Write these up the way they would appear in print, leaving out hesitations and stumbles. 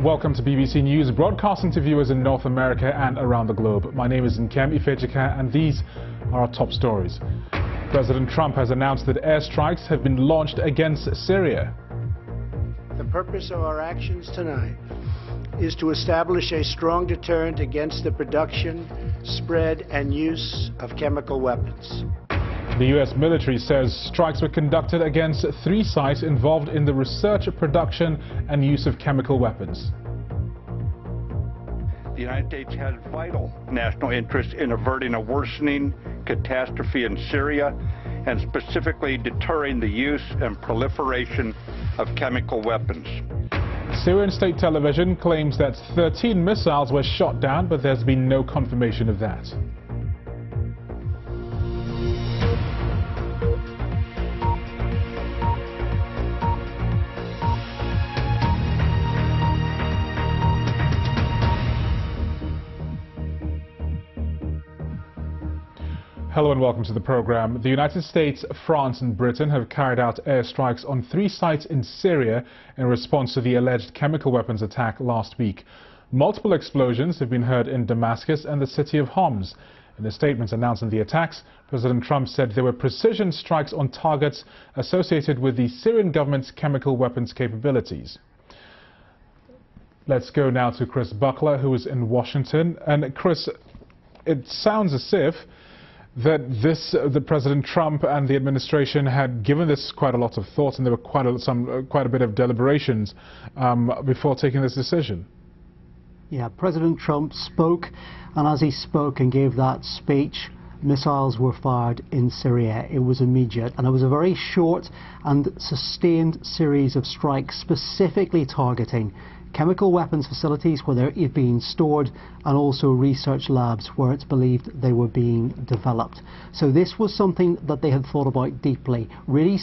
Welcome to BBC News, broadcasting to viewers in North America and around the globe. My name is Nkem Ifejika, and these are our top stories. President Trump has announced that airstrikes have been launched against Syria. The purpose of our actions tonight is to establish a strong deterrent against the production, spread, and use of chemical weapons. The U.S. military says strikes were conducted against 3 sites involved in the research, production, and use of chemical weapons. The United States has vital national interest in averting a worsening catastrophe in Syria and specifically deterring the use and proliferation of chemical weapons. Syrian state television claims that 13 missiles were shot down, but there's been no confirmation of that. Hello and welcome to the program. The United States, France and Britain have carried out airstrikes on 3 sites in Syria in response to the alleged chemical weapons attack last week. Multiple explosions have been heard in Damascus and the city of Homs. In a statement announcing the attacks, President Trump said there were precision strikes on targets associated with the Syrian government's chemical weapons capabilities. Let's go now to Chris Buckler, who is in Washington. And Chris, it sounds as if the President Trump and the administration had given this quite a lot of thought, and there were quite a bit of deliberations before taking this decision. Yeah, President Trump spoke, and as he spoke and gave that speech, missiles were fired in Syria. It was immediate, and it was a very short and sustained series of strikes specifically targeting chemical weapons facilities where they're being stored, and also research labs where it's believed they were being developed. So this was something that they had thought about deeply, really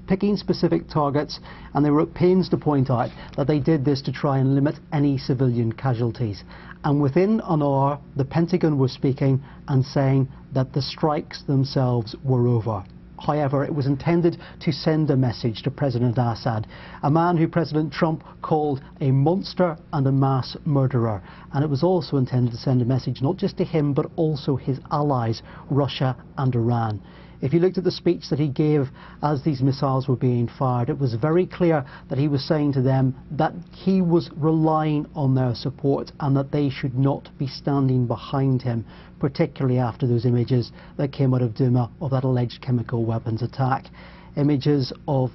picking specific targets, and they were at pains to point out that they did this to try and limit any civilian casualties. And within an hour, the Pentagon was speaking and saying that the strikes themselves were over. However, it was intended to send a message to President Assad, a man who President Trump called a monster and a mass murderer. And it was also intended to send a message not just to him, but also his allies, Russia and Iran. If you looked at the speech that he gave as these missiles were being fired, it was very clear that he was saying to them that he was relying on their support and that they should not be standing behind him, particularly after those images that came out of Douma of that alleged chemical weapons attack. Images of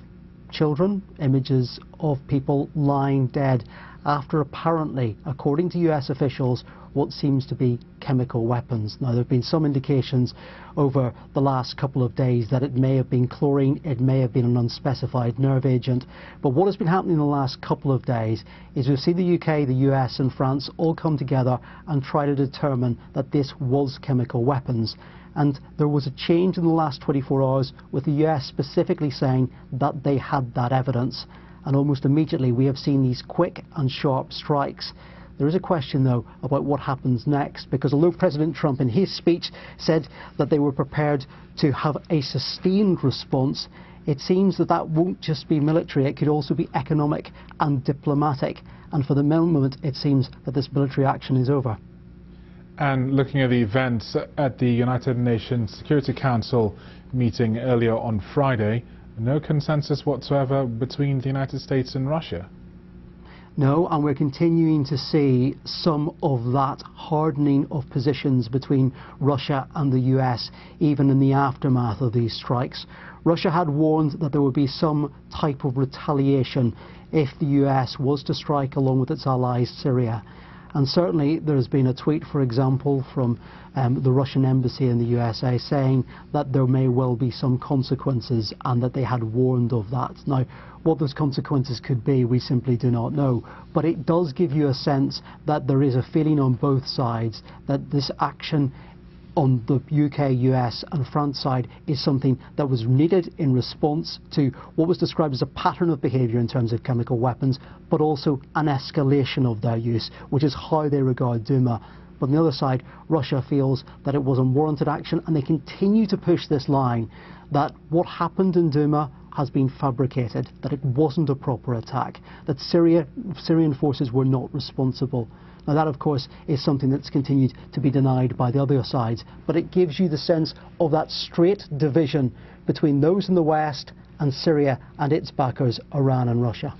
children, images of people lying dead after apparently, according to US officials, what seems to be chemical weapons. Now, there have been some indications over the last couple of days that it may have been chlorine, it may have been an unspecified nerve agent, but what has been happening in the last couple of days is we've seen the UK, the US and France all come together and try to determine that this was chemical weapons. And there was a change in the last 24 hours with the US specifically saying that they had that evidence, and almost immediately we have seen these quick and sharp strikes. There is a question, though, about what happens next, because although President Trump in his speech said that they were prepared to have a sustained response, it seems that that won't just be military, it could also be economic and diplomatic. And for the moment, it seems that this military action is over. And looking at the events at the United Nations Security Council meeting earlier on Friday, no consensus whatsoever between the United States and Russia. No, and we're continuing to see some of that hardening of positions between Russia and the US, even in the aftermath of these strikes. Russia had warned that there would be some type of retaliation if the US was to strike along with its allies Syria. And certainly there has been a tweet, for example, from the Russian embassy in the USA saying that there may well be some consequences and that they had warned of that. Now, what those consequences could be, we simply do not know. But it does give you a sense that there is a feeling on both sides that this action on the UK, US and France side is something that was needed in response to what was described as a pattern of behaviour in terms of chemical weapons, but also an escalation of their use, which is how they regard Douma. But on the other side, Russia feels that it was unwarranted action, and they continue to push this line that what happened in Douma has been fabricated, that it wasn't a proper attack, that Syrian forces were not responsible. Now that, of course, is something that's continued to be denied by the other sides, but it gives you the sense of that straight division between those in the West and Syria and its backers, Iran and Russia.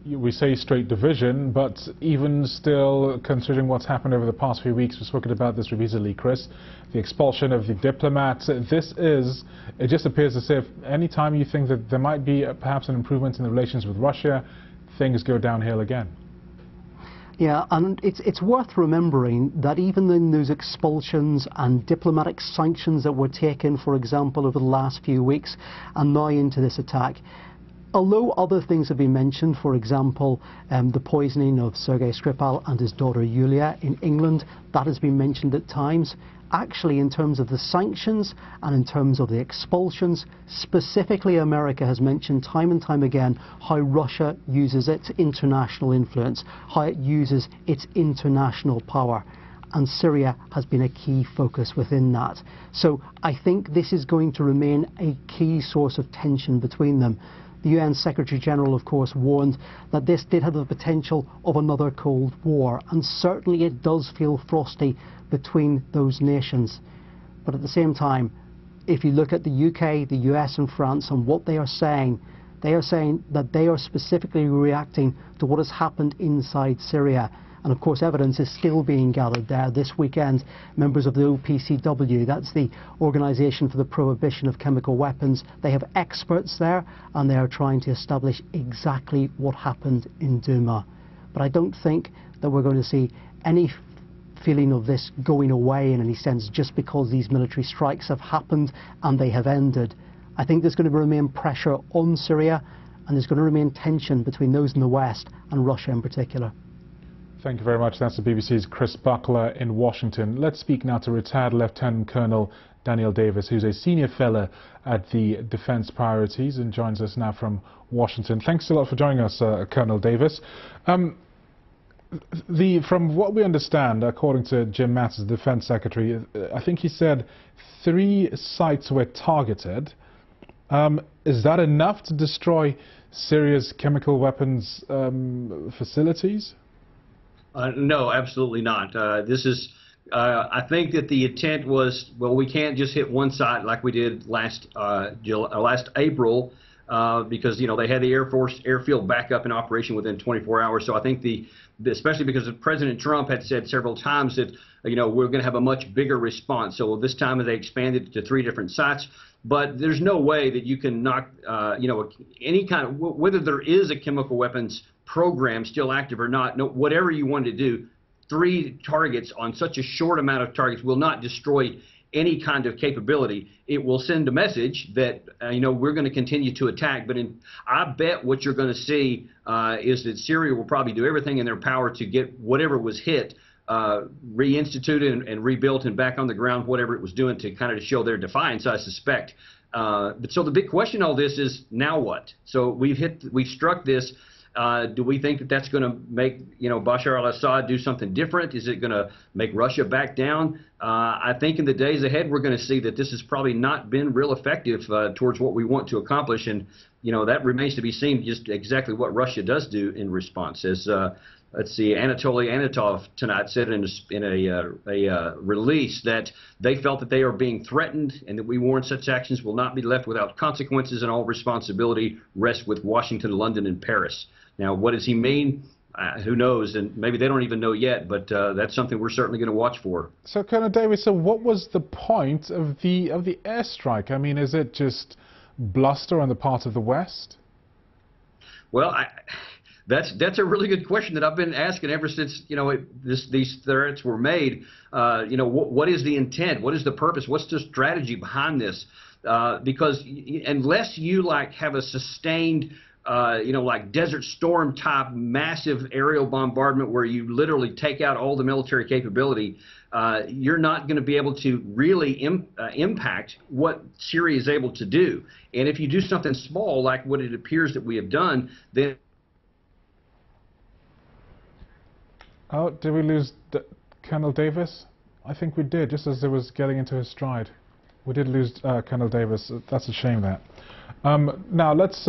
We say straight division, but even still, considering what's happened over the past few weeks, we've spoken about this repeatedly, Chris, the expulsion of the diplomats, it just appears as if any time you think that there might be perhaps an improvement in the relations with Russia, things go downhill again. Yeah, and it's worth remembering that even in those expulsions and diplomatic sanctions that were taken, for example, over the last few weeks and now into this attack, although other things have been mentioned, for example, the poisoning of Sergei Skripal and his daughter Yulia in England, that has been mentioned at times. Actually, in terms of the sanctions and in terms of the expulsions, specifically America has mentioned time and time again how Russia uses its international influence, how it uses its international power. And Syria has been a key focus within that. So I think this is going to remain a key source of tension between them. The UN Secretary General, of course, warned that this did have the potential of another Cold War, and certainly it does feel frosty between those nations. But at the same time, if you look at the UK, the US and France and what they are saying that they are specifically reacting to what has happened inside Syria. And of course evidence is still being gathered there. This weekend, members of the OPCW, that's the Organisation for the Prohibition of Chemical Weapons, they have experts there and they are trying to establish exactly what happened in Douma. But I don't think that we're going to see any feeling of this going away in any sense just because these military strikes have happened and they have ended. I think there's going to remain pressure on Syria and there's going to remain tension between those in the West and Russia in particular. Thank you very much. That's the BBC's Chris Buckler in Washington. Let's speak now to retired Lieutenant Colonel Daniel Davis, who's a senior fellow at the Defence Priorities and joins us now from Washington. Thanks a lot for joining us, Colonel Davis. From what we understand, according to Jim Mattis, the Defence Secretary, I think he said 3 sites were targeted. Is that enough to destroy Syria's chemical weapons facilities? No, absolutely not. I think that the intent was, well, we can't just hit one site like we did last April because, you know, they had the Air Force airfield back up in operation within 24 hours. So I think especially because President Trump had said several times that, you know, we're going to have a much bigger response. So this time they expanded to 3 different sites. But there's no way that you can knock, you know, any kind of, whether there is a chemical weapons program still active or not, no, whatever you want to do, 3 targets on such a short amount of targets will not destroy any kind of capability. It will send a message that, you know, we're going to continue to attack. But I bet what you're going to see is that Syria will probably do everything in their power to get whatever was hit reinstituted and rebuilt and back on the ground, whatever it was doing to kind of show their defiance, I suspect. But so the big question in all this is, now what? So we've struck this. Do we think that that's going to make, you know, Bashar al-Assad do something different? Is it going to make Russia back down? I think in the days ahead we're going to see that this has probably not been real effective towards what we want to accomplish, and you know that remains to be seen just exactly what Russia does do in response. As let's see, Anatoly Anatov tonight said in a release that they felt that they are being threatened and that we warn such actions will not be left without consequences and all responsibility rests with Washington, London, and Paris. Now, what does he mean? Who knows? And maybe they don't even know yet, but that's something we're certainly going to watch for. So, Colonel Davis, so what was the point of the airstrike? I mean, is it just bluster on the part of the West? Well, that's a really good question that I've been asking ever since, you know, these threats were made. You know, what is the intent? What is the purpose? What's the strategy behind this? Because unless you have a sustained you know, like Desert Storm type massive aerial bombardment where you literally take out all the military capability, you're not going to be able to really impact what Syria is able to do. And if you do something small like what it appears that we have done, then... Oh, did we lose Colonel Davis? I think we did, just as it was getting into his stride. We did lose Colonel Davis. That's a shame, that. Now let's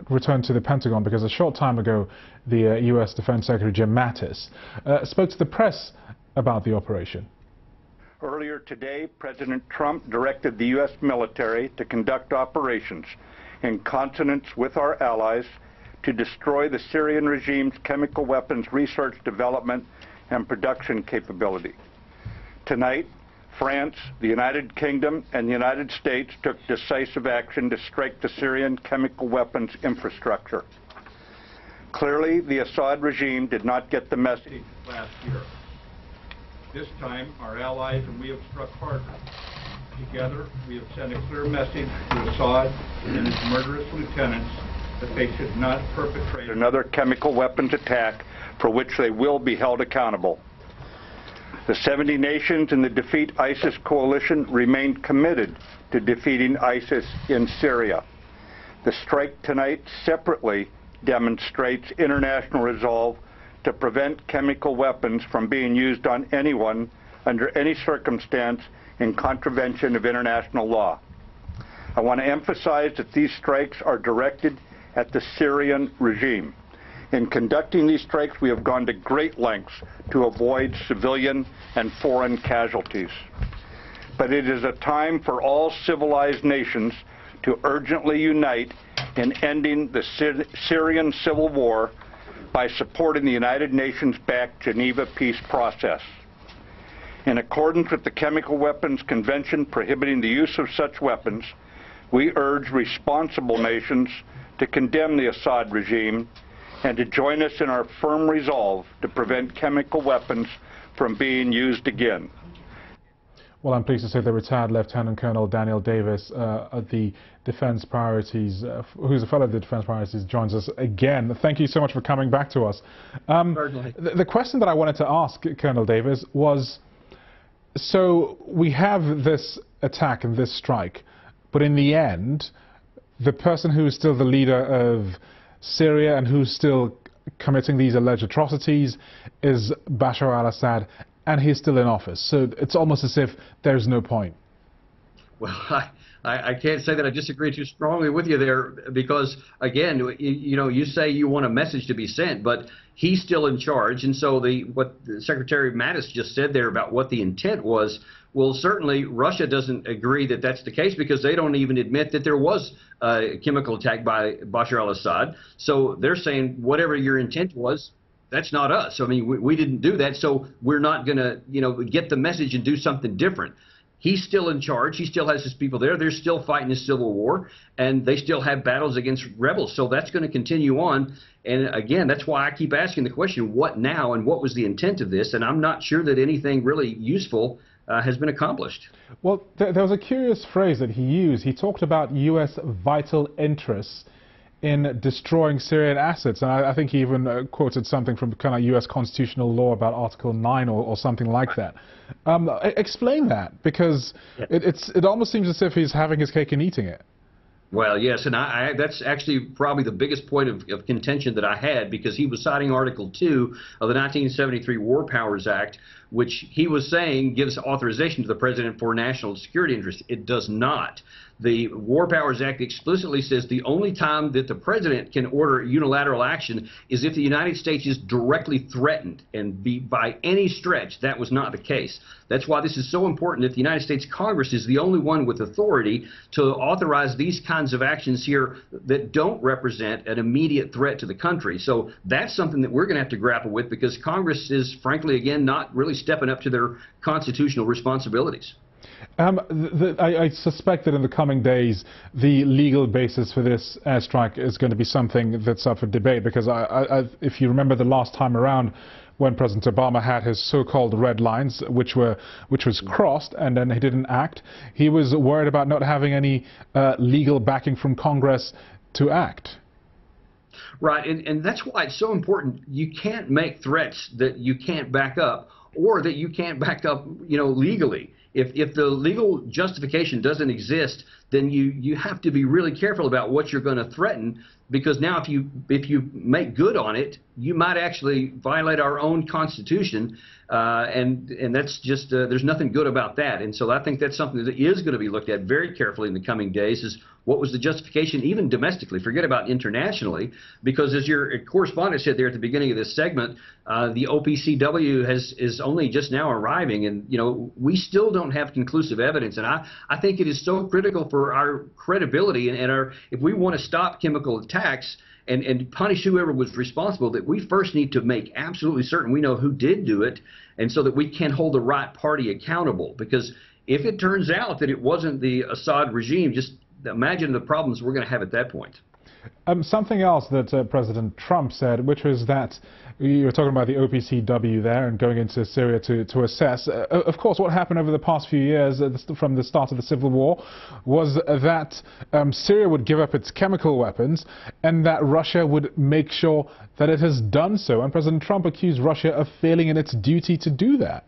return to the Pentagon, because a short time ago the U.S. Defense Secretary Jim Mattis spoke to the press about the operation. Earlier today, President Trump directed the U.S. military to conduct operations in consonance with our allies to destroy the Syrian regime's chemical weapons research, development, and production capability. Tonight, France, the United Kingdom, and the United States took decisive action to strike the Syrian chemical weapons infrastructure. Clearly, the Assad regime did not get the message last year. This time, our allies and we have struck harder. Together, we have sent a clear message to Assad and his murderous lieutenants that they should not perpetrate another chemical weapons attack for which they will be held accountable. The 70 nations in the Defeat ISIS coalition remain committed to defeating ISIS in Syria. The strike tonight separately demonstrates international resolve to prevent chemical weapons from being used on anyone under any circumstance in contravention of international law. I want to emphasize that these strikes are directed at the Syrian regime. In conducting these strikes, we have gone to great lengths to avoid civilian and foreign casualties. But it is a time for all civilized nations to urgently unite in ending the Syrian civil war by supporting the United Nations-backed Geneva peace process. In accordance with the Chemical Weapons Convention prohibiting the use of such weapons, we urge responsible nations to condemn the Assad regime and to join us in our firm resolve to prevent chemical weapons from being used again. Well, I'm pleased to say that retired Lieutenant Colonel Daniel Davis at the Defense Priorities, who's a fellow of the Defense Priorities, joins us again. Thank you so much for coming back to us. The question that I wanted to ask Colonel Davis was, so we have this attack and this strike, but in the end, the person who is still the leader of Syria and who's still committing these alleged atrocities is Bashar al-Assad, and he's still in office. So it's almost as if there's no point. Well, I can't say that I disagree too strongly with you there, because, again, you say you want a message to be sent, but he's still in charge. And so what Secretary Mattis just said there about what the intent was, well, certainly Russia doesn't agree that that's the case, because they don't even admit that there was a chemical attack by Bashar al-Assad. So they're saying whatever your intent was, that's not us. I mean, we didn't do that, so we're not going to, get the message and do something different. He's still in charge. He still has his people there. They're still fighting this civil war, and they still have battles against rebels. So that's going to continue on. And again, that's why I keep asking the question, what now, and what was the intent of this? And I'm not sure that anything really useful has been accomplished. Well, there was a curious phrase that he used. He talked about U.S. vital interests in destroying Syrian assets, and I think he even quoted something from kind of U.S. constitutional law about Article 9 or something like that. Explain that, because it almost seems as if he's having his cake and eating it. Well, yes, and that's actually probably the biggest point of contention that I had, because he was citing Article 2 of the 1973 War Powers Act, which he was saying gives authorization to the president for national security interests. It does not. The War Powers Act explicitly says the only time that the president can order unilateral action is if the United States is directly threatened, and by any stretch that was not the case. That's why this is so important that the United States Congress is the only one with authority to authorize these kinds of actions here that don't represent an immediate threat to the country. So that's something that we're going to have to grapple with, because Congress is, frankly, again, not really stepping up to their constitutional responsibilities. I suspect that in the coming days, the legal basis for this airstrike is going to be something that's up for debate, because if you remember the last time around, when President Obama had his so-called red lines, which was crossed, and then he didn't act, he was worried about not having any legal backing from Congress to act. Right, and that's why it's so important. You can't make threats that you can't back up, or that you can't back up, legally. If the legal justification doesn't exist, then you have to be really careful about what you're going to threaten, because now if you make good on it, you might actually violate our own Constitution, and that's just there's nothing good about that. And so I think that's something that is going to be looked at very carefully in the coming days, is what was the justification, even domestically, forget about internationally, because as your correspondent said there at the beginning of this segment, the OPCW is only just now arriving, and we still don't have conclusive evidence. And I think it is so critical for our credibility and our, if we want to stop chemical attacks and punish whoever was responsible, that we first need to make absolutely certain we know who did do it, and so that we can hold the right party accountable. Because if it turns out that it wasn't the Assad regime, just imagine the problems we're going to have at that point. Something else that President Trump said, which was that you were talking about the OPCW there and going into Syria to assess. Of course, what happened over the past few years from the start of the civil war was that Syria would give up its chemical weapons and that Russia would make sure that it has done so. And President Trump accused Russia of failing in its duty to do that.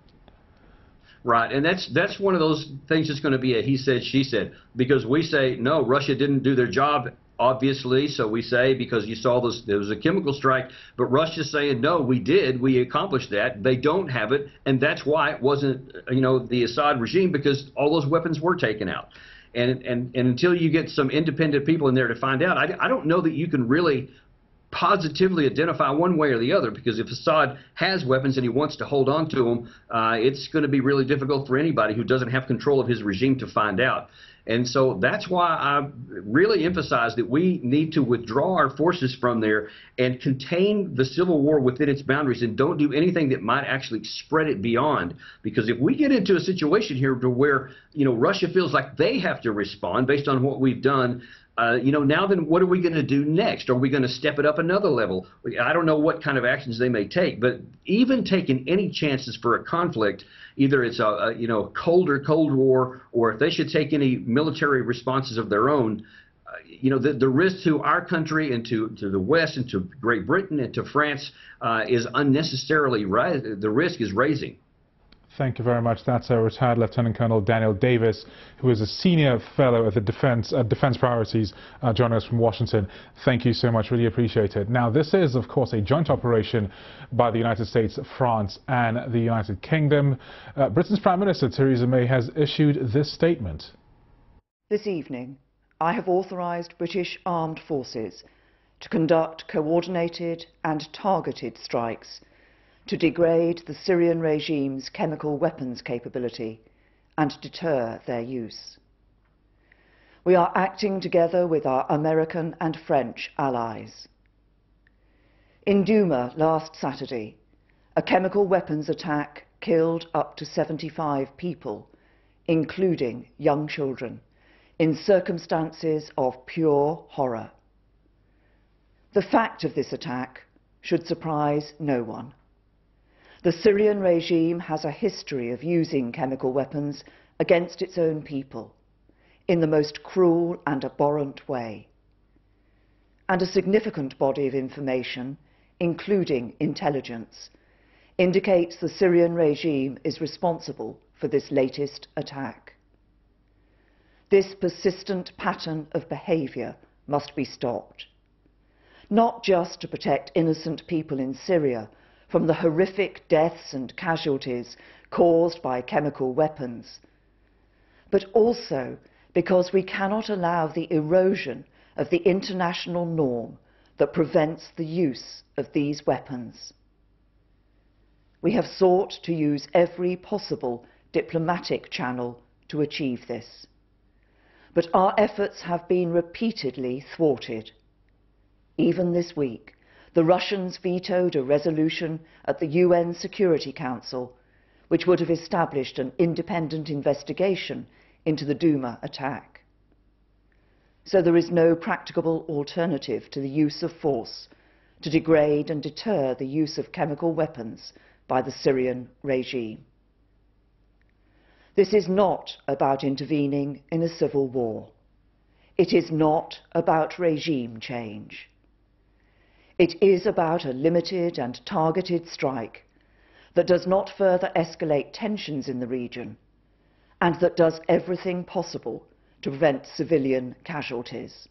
Right, and that's one of those things that's going to be a he said, she said, because we say, no, Russia didn't do their job, obviously, so we say, because you saw this, there was a chemical strike, but Russia's saying, no, we did, we accomplished that, they don't have it, and that's why it wasn't, the Assad regime, because all those weapons were taken out. And until you get some independent people in there to find out, I don't know that you can really positively identify one way or the other, because if Assad has weapons and he wants to hold on to them, it's going to be really difficult for anybody who doesn't have control of his regime to find out. And so that's why I really emphasize that we need to withdraw our forces from there and contain the civil war within its boundaries, and don't do anything that might actually spread it beyond. Because if we get into a situation here to where Russia feels like they have to respond based on what we've done, now then what are we going to do next? Are we going to step it up another level? I don't know what kind of actions they may take, but even taking any chances for a conflict, either it's a Cold War, or if they should take any military responses of their own, the risk to our country and to the West and to Great Britain and to France is unnecessarily the risk is raising. Thank you very much. That's retired Lieutenant Colonel Daniel Davis, who is a senior fellow at the Defense Priorities, joining us from Washington. Thank you so much. Really appreciate it. Now, this is, of course, a joint operation by the United States, France, and the United Kingdom. Britain's Prime Minister, Theresa May, has issued this statement. This evening, I have authorised British armed forces to conduct coordinated and targeted strikes to degrade the Syrian regime's chemical weapons capability and deter their use. We are acting together with our American and French allies. In Douma last Saturday, a chemical weapons attack killed up to 75 people, including young children, in circumstances of pure horror. The fact of this attack should surprise no one. The Syrian regime has a history of using chemical weapons against its own people in the most cruel and abhorrent way. And a significant body of information, including intelligence, indicates the Syrian regime is responsible for this latest attack. This persistent pattern of behaviour must be stopped, not just to protect innocent people in Syria from the horrific deaths and casualties caused by chemical weapons, but also because we cannot allow the erosion of the international norm that prevents the use of these weapons. We have sought to use every possible diplomatic channel to achieve this, but our efforts have been repeatedly thwarted. Even this week, the Russians vetoed a resolution at the UN Security Council which would have established an independent investigation into the Douma attack. So there is no practicable alternative to the use of force to degrade and deter the use of chemical weapons by the Syrian regime. This is not about intervening in a civil war. It is not about regime change. It is about a limited and targeted strike that does not further escalate tensions in the region, and that does everything possible to prevent civilian casualties.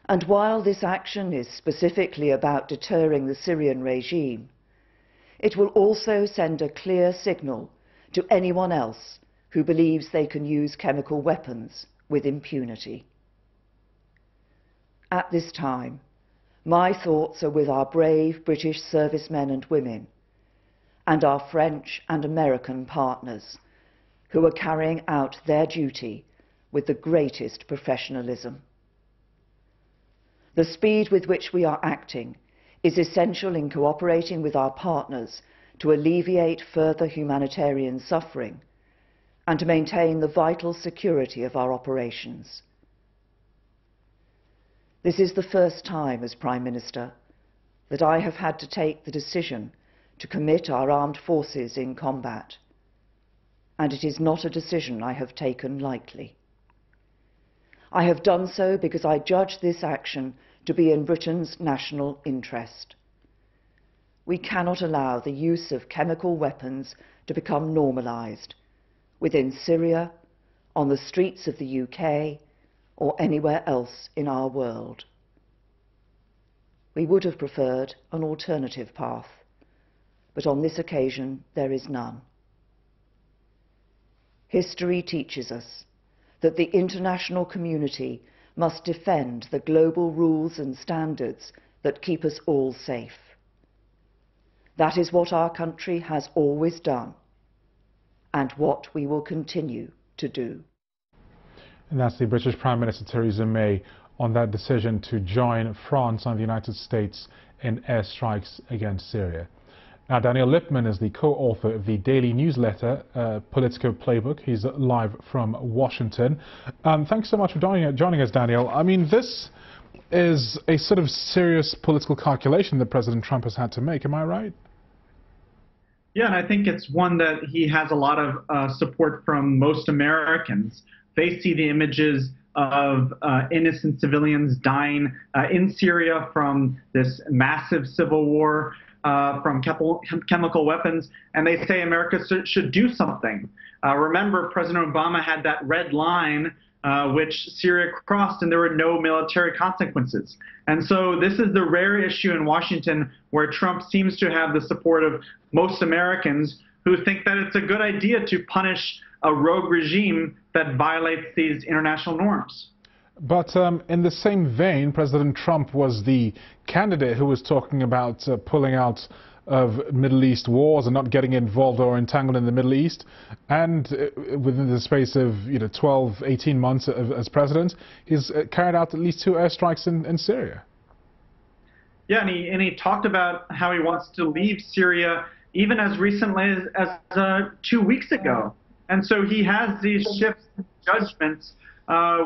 And while this action is specifically about deterring the Syrian regime, it will also send a clear signal to anyone else who believes they can use chemical weapons with impunity. At this time, my thoughts are with our brave British servicemen and women, and our French and American partners, who are carrying out their duty with the greatest professionalism. The speed with which we are acting is essential in cooperating with our partners to alleviate further humanitarian suffering and to maintain the vital security of our operations. This is the first time as Prime Minister that I have had to take the decision to commit our armed forces in combat, and it is not a decision I have taken lightly. I have done so because I judge this action to be in Britain's national interest. We cannot allow the use of chemical weapons to become normalised within Syria, on the streets of the UK, or anywhere else in our world. We would have preferred an alternative path, but on this occasion there is none. History teaches us that the international community must defend the global rules and standards that keep us all safe. That is what our country has always done, and what we will continue to do. And that's the British Prime Minister Theresa May on that decision to join France and the United States in airstrikes against Syria. Now, Daniel Lippman is the co-author of the daily newsletter, Politico Playbook. He's live from Washington. Thanks so much for joining us, Daniel. I mean, this is a sort of serious political calculation that President Trump has had to make. Am I right? Yeah, and I think it's one that he has a lot of support from most Americans. They see the images of innocent civilians dying in Syria from this massive civil war, from chemical weapons, and they say America should do something. Remember, President Obama had that red line which Syria crossed, and there were no military consequences. And so this is the rare issue in Washington where Trump seems to have the support of most Americans who think that it's a good idea to punish a rogue regime that violates these international norms. But in the same vein, President Trump was the candidate who was talking about pulling out of Middle East wars and not getting involved or entangled in the Middle East. And within the space of 12, 18 months as president, he's carried out at least 2 airstrikes in Syria. Yeah, and he talked about how he wants to leave Syria even as recently as 2 weeks ago. And so he has these shifts in judgments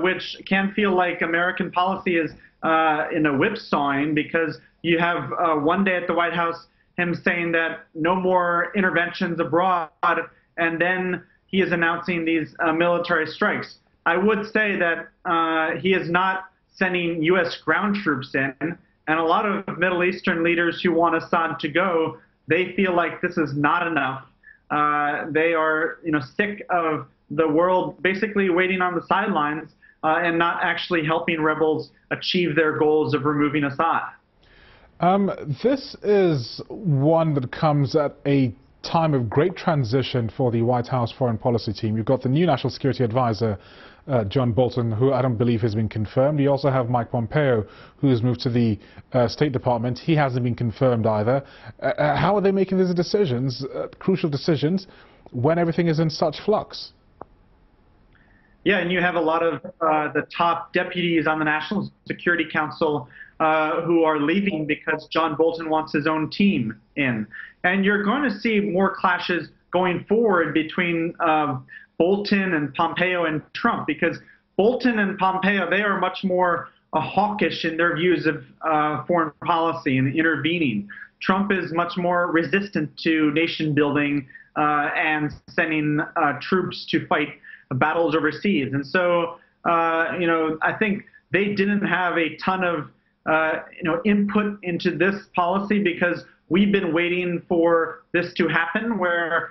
which can feel like American policy is in a whipsawing, because you have one day at the White House him saying that no more interventions abroad, and then he is announcing these military strikes. I would say that he is not sending U.S. ground troops in, and a lot of Middle Eastern leaders who want Assad to go, they feel like this is not enough. They are sick of the world basically waiting on the sidelines and not actually helping rebels achieve their goals of removing Assad. This is one that comes at a time of great transition for the White House foreign policy team. You've got the new National Security Advisor, John Bolton, who I don't believe has been confirmed. You also have Mike Pompeo, who has moved to the State Department. He hasn't been confirmed either. How are they making these decisions, crucial decisions, when everything is in such flux? Yeah, and you have a lot of the top deputies on the National Security Council who are leaving because John Bolton wants his own team in. And you're going to see more clashes going forward between Bolton and Pompeo and Trump, because Bolton and Pompeo, they are much more hawkish in their views of foreign policy and intervening. Trump is much more resistant to nation building and sending troops to fight battles overseas. And so, I think they didn't have a ton of input into this policy, because we've been waiting for this to happen, where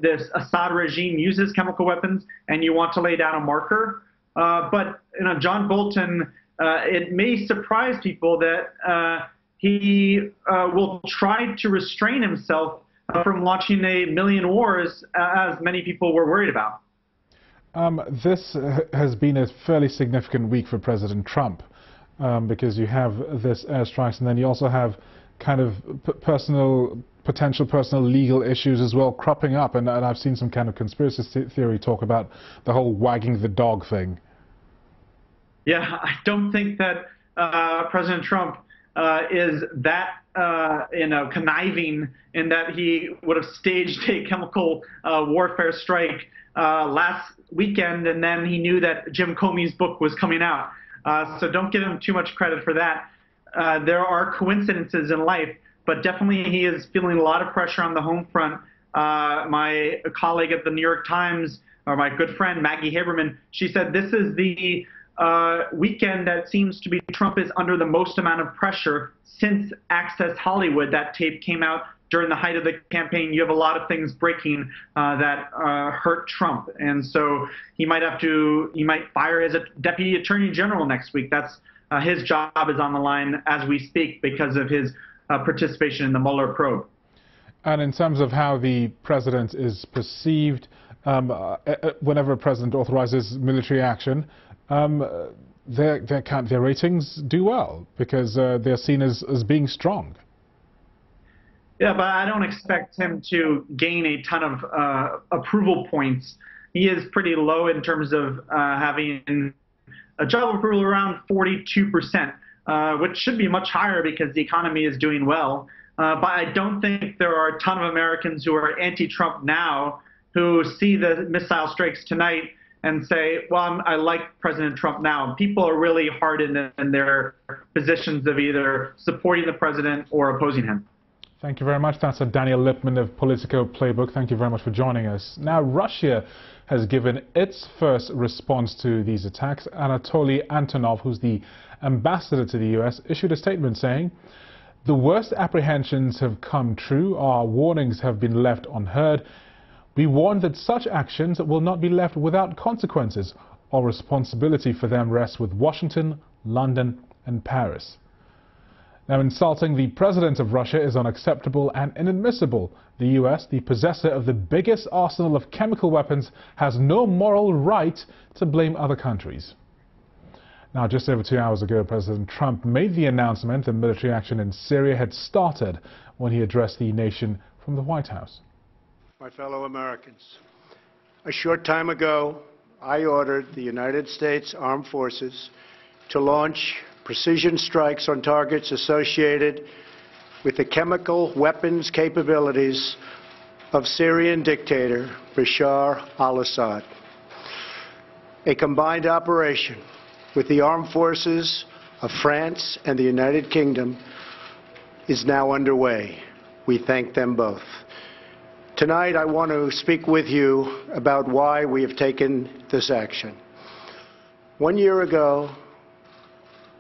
this Assad regime uses chemical weapons, and you want to lay down a marker. But John Bolton, it may surprise people that he will try to restrain himself from launching a million wars, as many people were worried about. This has been a fairly significant week for President Trump, because you have this airstrikes, and then you also have kind of potential personal legal issues as well cropping up, and I've seen some kind of conspiracy theory talk about the whole wagging the dog thing. Yeah, I don't think that President Trump is that conniving in that he would have staged a chemical warfare strike last weekend, and then he knew that Jim Comey's book was coming out. So don't give him too much credit for that. There are coincidences in life, but definitely he is feeling a lot of pressure on the home front. My colleague at the New York Times, or my good friend Maggie Haberman, she said this is the weekend that seems to be Trump is under the most amount of pressure since Access Hollywood. That tape came out during the height of the campaign. You have a lot of things breaking that hurt Trump, and so he might fire his deputy attorney general next week. That's his job is on the line as we speak because of his participation in the Mueller probe. And in terms of how the president is perceived, whenever a president authorizes military action, their ratings do well because they're seen as being strong. Yeah, but I don't expect him to gain a ton of approval points. He is pretty low in terms of having a job approval around 42%, which should be much higher because the economy is doing well. But I don't think there are a ton of Americans who are anti-Trump now who see the missile strikes tonight and say, well, I like President Trump now. People are really hardened in their positions of either supporting the president or opposing him. Thank you very much. That's Daniel Lippman of Politico Playbook. Thank you very much for joining us. Now, Russia has given its first response to these attacks. Anatoly Antonov, who's the ambassador to the U.S., issued a statement saying, "The worst apprehensions have come true. Our warnings have been left unheard. We warn that such actions will not be left without consequences. All responsibility for them rests with Washington, London, and Paris." Now, insulting the president of Russia is unacceptable and inadmissible. The U.S., the possessor of the biggest arsenal of chemical weapons, has no moral right to blame other countries. Now, just over 2 hours ago, President Trump made the announcement that military action in Syria had started when he addressed the nation from the White House. My fellow Americans, a short time ago, I ordered the United States Armed Forces to launch precision strikes on targets associated with the chemical weapons capabilities of Syrian dictator Bashar al-Assad. A combined operation with the armed forces of France and the United Kingdom is now underway. We thank them both. Tonight, I want to speak with you about why we have taken this action. 1 year ago,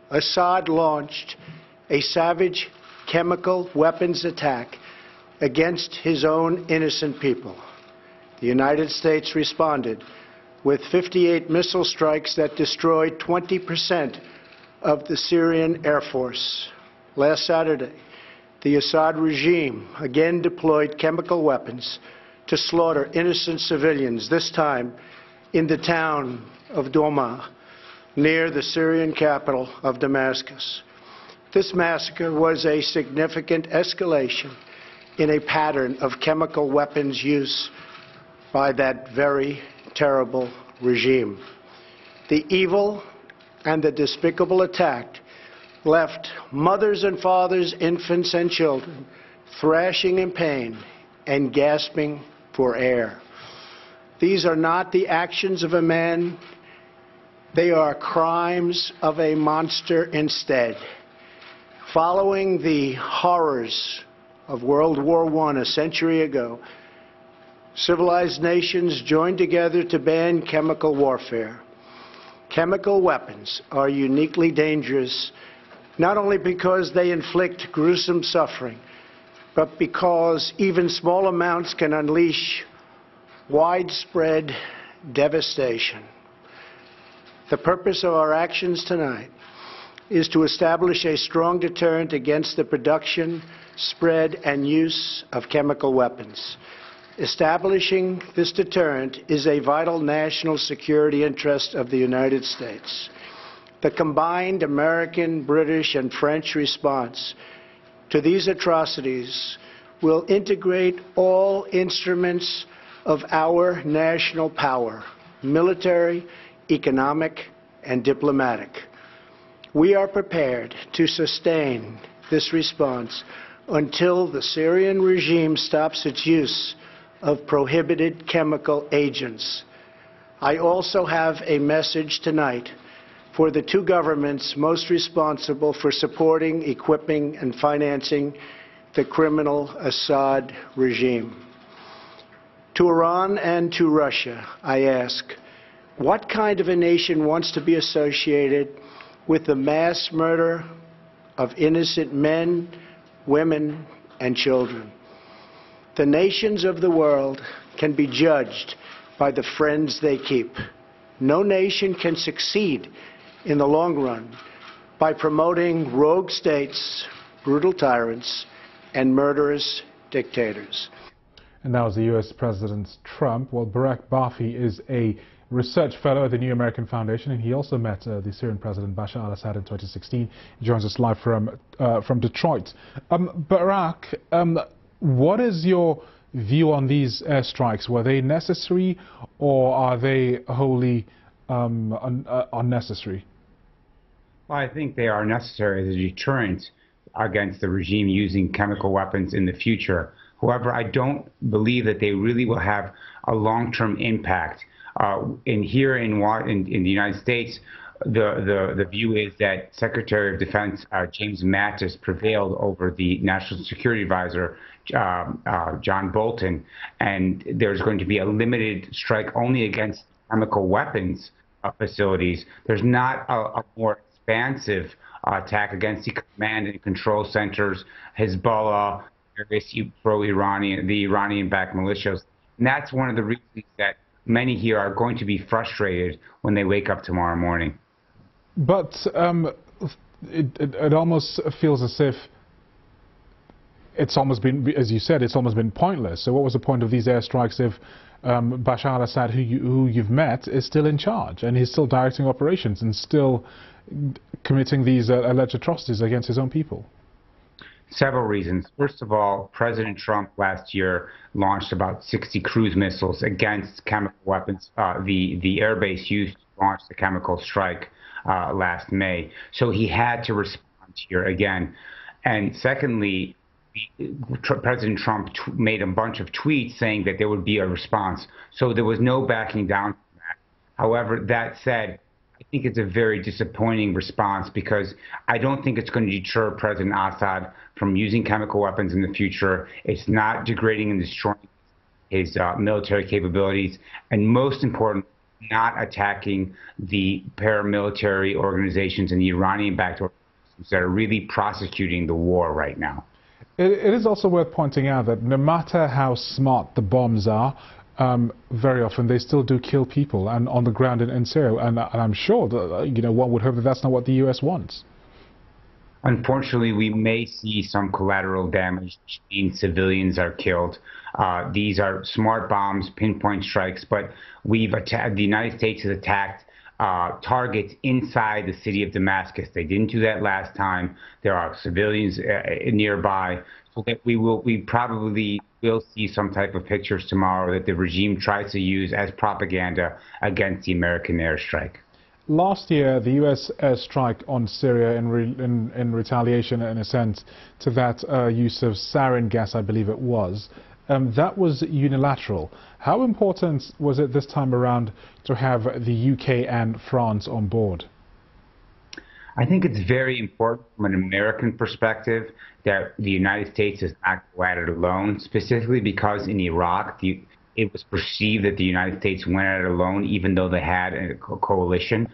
Assad launched a savage chemical weapons attack against his own innocent people. The United States responded with 58 missile strikes that destroyed 20% of the Syrian Air Force. Last Saturday, the Assad regime again deployed chemical weapons to slaughter innocent civilians, this time in the town of Douma, near the Syrian capital of Damascus. This massacre was a significant escalation in a pattern of chemical weapons use by that very terrible regime. The evil and the despicable attack left mothers and fathers, infants and children thrashing in pain and gasping for air. These are not the actions of a man. They are crimes of a monster instead. Following the horrors of World War I a century ago, civilized nations joined together to ban chemical warfare. Chemical weapons are uniquely dangerous, not only because they inflict gruesome suffering, but because even small amounts can unleash widespread devastation. The purpose of our actions tonight is to establish a strong deterrent against the production, spread, and use of chemical weapons. Establishing this deterrent is a vital national security interest of the United States. The combined American, British, and French response to these atrocities will integrate all instruments of our national power, military, economic, and diplomatic. We are prepared to sustain this response until the Syrian regime stops its use of prohibited chemical agents. I also have a message tonight for the two governments most responsible for supporting, equipping, and financing the criminal Assad regime. To Iran and to Russia, I ask, what kind of a nation wants to be associated with the mass murder of innocent men, women, and children? The nations of the world can be judged by the friends they keep. No nation can succeed in the long run by promoting rogue states, brutal tyrants, and murderous dictators. And that was the U.S. President Trump. Well, Barak Barfi is a research fellow at the New American Foundation, and he also met the Syrian President Bashar al-Assad in 2016. He joins us live from Detroit. Barak, what is your view on these airstrikes? Were they necessary, or are they wholly unnecessary? Well, I think they are necessary as a deterrent against the regime using chemical weapons in the future. However, I don't believe that they really will have a long-term impact. Here in the United States, the view is that Secretary of Defense James Mattis prevailed over the National Security Advisor John Bolton, and there's going to be a limited strike only against chemical weapons facilities. There's not a more expansive attack against the command and control centers, Hezbollah, various pro-Iranian, the Iranian-backed militias. And that's one of the reasons that many here are going to be frustrated when they wake up tomorrow morning. But it almost feels as if it's almost been, as you said, it's almost been pointless. So what was the point of these airstrikes if Bashar al-Assad, who you've met, is still in charge and he's still directing operations and still committing these alleged atrocities against his own people? Several reasons. First of all, President Trump last year launched about 60 cruise missiles against chemical weapons. The airbase used to launch the chemical strike last May. So he had to respond here again. And secondly, President Trump made a bunch of tweets saying that there would be a response. So there was no backing down from that. However, that said, I think it's a very disappointing response because I don't think it's going to deter President Assad from using chemical weapons in the future. It's not degrading and destroying his military capabilities, and most important, not attacking the paramilitary organizations and the Iranian-backed organizations that are really prosecuting the war right now. It is also worth pointing out that no matter how smart the bombs are, very often they still do kill people and on the ground in Syria, and I'm sure that one would hope that that's not what the U.S. wants. Unfortunately, we may see some collateral damage, which means civilians are killed. These are smart bombs, pinpoint strikes, but the United States has attacked targets inside the city of Damascus. They didn't do that last time. There are civilians nearby, so that we probably will see some type of pictures tomorrow that the regime tries to use as propaganda against the American airstrike. Last year, the U.S. airstrike on Syria in retaliation, in a sense, to that use of sarin gas, I believe it was, that was unilateral. How important was it this time around to have the UK and France on board? I think it's very important from an American perspective that the United States does not go at it alone, specifically because in Iraq, it was perceived that the United States went at it alone, even though they had a coalition.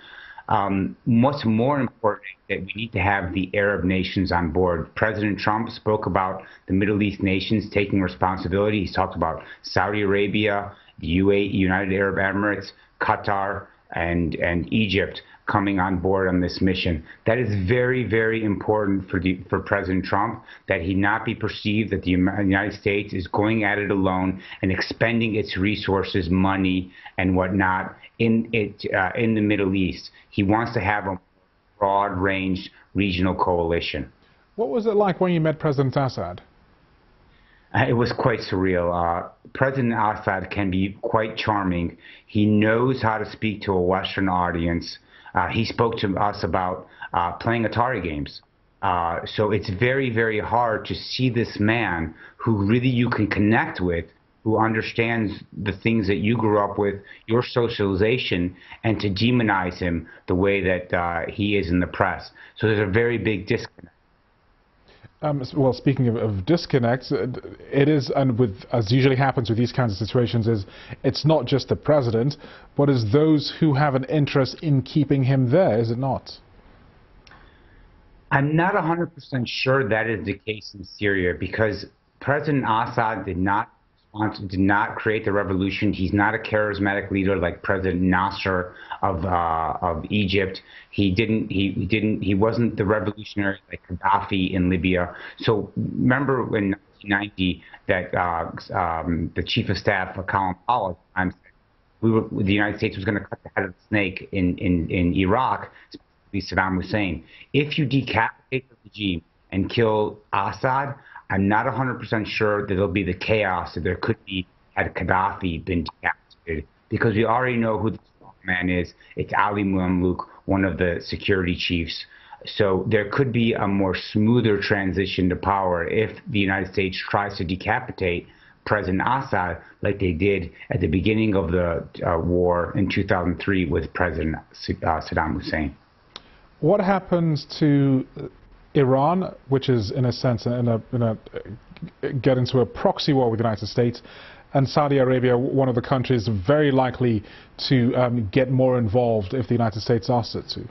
What's more important is that we need to have the Arab nations on board. President Trump spoke about the Middle East nations taking responsibility. He's talked about Saudi Arabia, the UAE, United Arab Emirates, Qatar, and Egypt coming on board on this mission. That is very, very important for President Trump, that he not be perceived that the United States is going at it alone and expending its resources, money, and whatnot in the Middle East. He wants to have a broad-ranged regional coalition. What was it like when you met President Assad? It was quite surreal. President Assad can be quite charming. He knows how to speak to a Western audience. He spoke to us about playing Atari games. So it's very, very hard to see this man who really you can connect with, who understands the things that you grew up with, your socialization, and to demonize him the way that he is in the press. So there's a very big disconnect. Well, speaking of disconnects, it is, and as usually happens with these kinds of situations, it's not just the president, but it's those who have an interest in keeping him there, is it not? I'm not 100% sure that is the case in Syria, because President Assad did not create the revolution. He's not a charismatic leader like President Nasser of Egypt. He wasn't the revolutionary like Gaddafi in Libya. So remember in 1990 that the chief of staff, Colin Powell, said the United States was going to cut the head of the snake in Iraq, specifically Saddam Hussein. If you decapitate the regime and kill Assad, I'm not 100% sure that there'll be the chaos that there could be had Gaddafi been decapitated, because we already know who the man is. It's Ali Mamlouk, one of the security chiefs. So there could be a more smoother transition to power if the United States tries to decapitate President Assad like they did at the beginning of the war in 2003 with President Saddam Hussein. What happens to Iran, which is in a sense get into a proxy war with the United States, and Saudi Arabia, one of the countries very likely to get more involved if the United States asks it to?